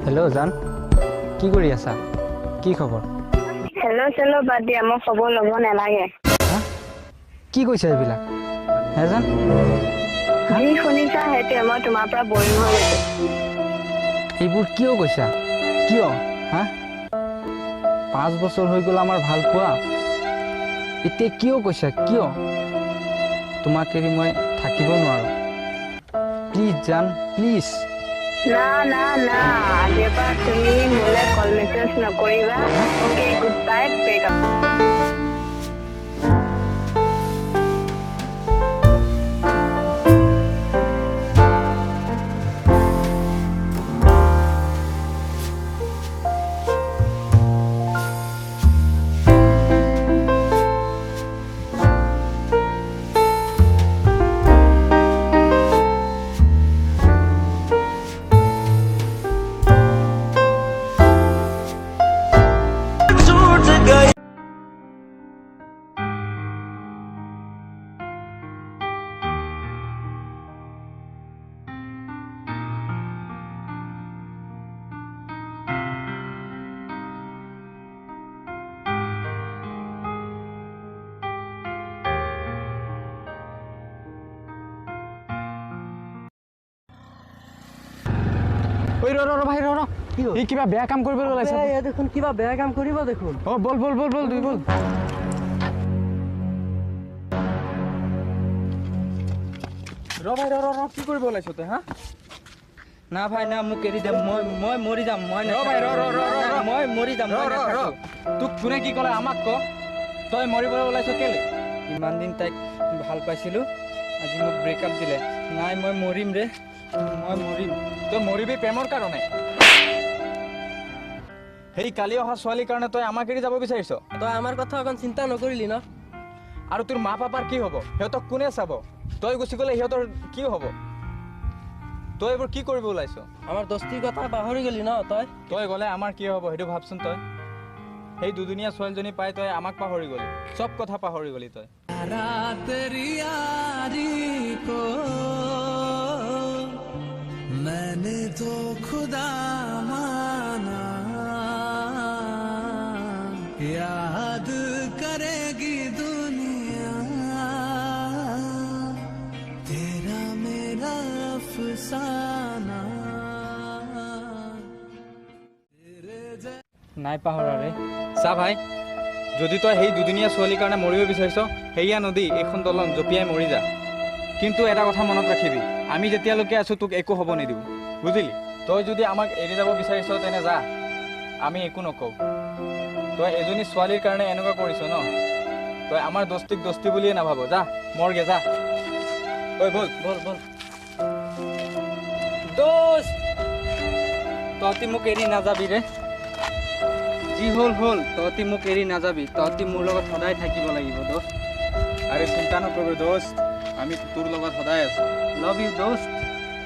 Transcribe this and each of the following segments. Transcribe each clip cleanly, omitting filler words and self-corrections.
hello' জান কি কৰি আছা কি খবৰ হেল্ল' বাদ দিয়া মই খবৰ ল'ব নালাগে কি কৈছা এইবিলাক হে জান যি শুনিছা সেইটোৱে মই তোমাৰ পৰা বৰিং হৈ গৈছো এইবোৰ কিয় কৈছা কিয় হা 5 বছৰ হৈ গ'ল আমাৰ ভাল পোৱা এতিয়া কিয় কৈছা কিয় তোমাক এৰি মই থাকিব নোৱাৰো প্লিজ জান প্লিজ না আজিৰ পৰা তুমি মোলে কল মেছেজ নকৰিবা অ'কে গুড বাই ব্ৰেকআপ ঐ ৰ ভাই ৰ ই কিবা বেয়া কাম কৰিবলৈ ওলাইছে এই দেখোন কিবা বেয়া কাম কৰিব দেখোন অ বল দুই বল ভাই ৰ কি কৰিব ওলাইছ তই হা না ভাই না মোক এৰি দে মই মৰি যাম মই ভাই মই মৰি যাম তোক কোনে কি ক'লে আমাক ক তই মৰিবলৈ ওলাইছ কেলে ইমান দিন তাইক ভাল পাইছিলোঁ আজি মোক ব্ৰেকআপ দিলে নাই মই মৰিম ৰে মই মৰিম তই মৰিবি প্ৰেমৰ কাৰণে সেই কালি অহা ছোৱালীৰ কাৰণে তই আমাক এৰি যাব বিচাৰিছ তই আমাৰ কথা অকণ চিন্তা নকৰিলি ন আৰু তোৰ মা পাপাৰ কি হ'ব সিহঁতক কোনে চাব তই গুচি গ'লে সিহঁতৰ কি হ'ব তই এইবোৰ কি কৰিব ওলাইছ আমাৰ দস্তিৰ কথা পাহৰি গলি ন তই গ'লে আমাৰ কি হ'ব সেইটো ভাবচোন তই সেই দুদিনীয়া ছোৱালীজনী পাই তই আমাক পাহৰি গলি চব কথা পাহৰি গলি তই मैंने तो खुदा माना याद करेगी दुनिया तेरा मेरा अफसाना নাই পাহৰা ৰে চা ভাই যদি তই সেই দুদিনীয়া ছোৱালীৰ কাৰণে মৰিব বিচাৰিছ সেয়া নদী এইখন দলং জঁপিয়াই মৰি যা কিন্তু এটা কথা মনত ৰাখিবি আমি যেতিয়ালৈকে আছো তোক একো হ'ব নিদিওঁ বুজিলি তই যদি আমাক এৰি যাব বিচাৰিছ তেনে যা আমি একো নকওঁ তই এজনী ছোৱালীৰ কাৰণে এনেকুৱা কৰিছ ন তই আমাৰ দস্তিক দস্তি বুলিয়ে নাভাব যা মৰগে যা ঐ বল দোস্ত তহঁতি মোক এৰি নাযাবি ৰে যি হ'ল তহঁতি মোক এৰি নাযাবি তহঁতি মোৰ লগত সদায় থাকিব লাগিব দোস্ত আৰে চিন্তা নকৰিবি দোস্ত আমি তোৰ লগত সদায় আছো লাভ ইউ দোস্ত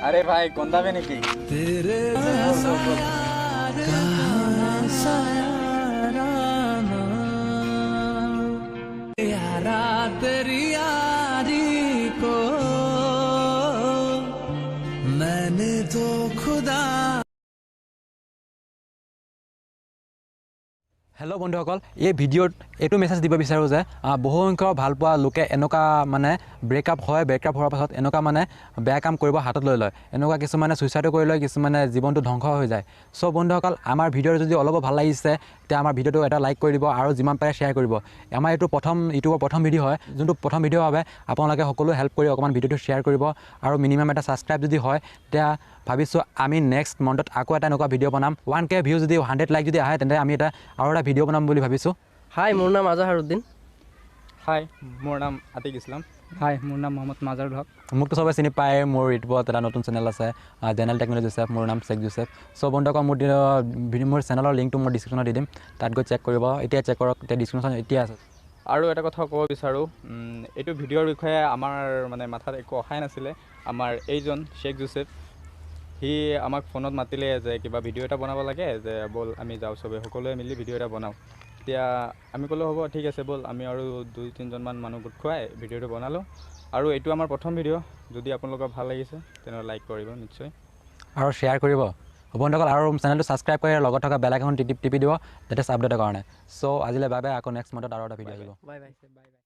আরে ভাই গন্ধাবে নাকি तेरे जैसा यार कहाँ सा याराना यारा तेरी यारी को मैंने तो खुदा হেল্ল' বন্ধুসকল এই ভিডিঅ'ত এইটো মেছেজ দিব বিচাৰোঁ যে বহুসংখ্যক ভাল পোৱা লোকে এনেকুৱা মানে ব্ৰেকআপ হোৱাৰ পাছত এনেকুৱা মানে বেয়া কাম কৰিব হাতত লৈ লয় এনেকুৱা কিছুমানে ছুইচাইডো কৰি লয় কিছুমানে জীৱনটো ধ্বংস হৈ যায় চ' বন্ধুসকল আমাৰ ভিডিঅ'টো যদি অলপ ভাল লাগিছে তেতিয়া আমাৰ ভিডিঅ'টো এটা লাইক কৰি দিব আৰু যিমান পাৰে শ্বেয়াৰ কৰিব আমাৰ এইটো ইউটিউবৰ প্ৰথম ভিডিঅ' হয় যোনটো প্ৰথম ভিডিঅ' বাবে আপোনালোকে সকলো হেল্প কৰি অকণমান ভিডিঅ'টো শ্বেয়াৰ কৰিব আৰু মিনিমাম এটা ছাবস্ক্ৰাইব যদি হয় তেতিয়া ভাবিছোঁ আমি নেক্সট মন্থত আকৌ এটা এনেকুৱা ভিডিঅ' বনাম 1K ভিউ যদি 100 লাইক যদি আহে তেন্তে আমি আৰু এটা ভিডিঅ' বনাম বুলি ভাবিছোঁ হাই মোৰ নাম আজহাৰুদ্দিন হাই মোৰ নাম আতিক ইছলাম হাই মোৰ নাম মহম্মদ মাজাৰুল হক মোকতো চবে চিনি পায় মোৰ ইউটিউবত এটা নতুন চেনেল আছে জেনেৰেল টেকন'লজি জোচেফ মোৰ নাম শেখ জোচেফ চ' বন্ধুসকল মোৰ চেনেলৰ লিংকটো মই ডিছক্ৰিপশ্যনত দি দিম তাত গৈ চেক কৰিব এতিয়া চেক কৰক এতিয়া ডিছক্ৰিপশ্যন এতিয়া আছে আৰু এটা কথা ক'ব বিচাৰোঁ এইটো ভিডিঅ'ৰ বিষয়ে আমাৰ মানে মাথাত একো অহাই নাছিলে আমাৰ এইজন শেখ জোচেফ সি আমাক ফোনত মাতিলে যে কিবা ভিডিঅ' এটা বনাব লাগে যে ব'ল আমি যাওঁ চবে সকলোৱে মিলি ভিডিঅ' এটা বনাওঁ এতিয়া আমি ক'লোঁ হ'ব ঠিক আছে ব'ল আমি আৰু 2-3জনমান মানুহ গোট খুৱাই ভিডিঅ'টো বনালোঁ আৰু এইটো আমাৰ প্ৰথম ভিডিঅ' যদি আপোনালোকৰ ভাল লাগিছে তেনেহ'লে লাইক কৰিব নিশ্চয় আৰু শ্বেয়াৰ কৰিব বন্ধুসকল আৰু চেনেলটো ছাবস্ক্ৰাইব কৰি লগত থকা বেল আইকন টিপি দিব লেটেষ্ট আপডেটৰ কাৰণে চ' আজিলৈ বাই বাই আকৌ নেক্সট মন্থত আৰু এটা ভিডিঅ' আহিব বাই বাই বাই বাই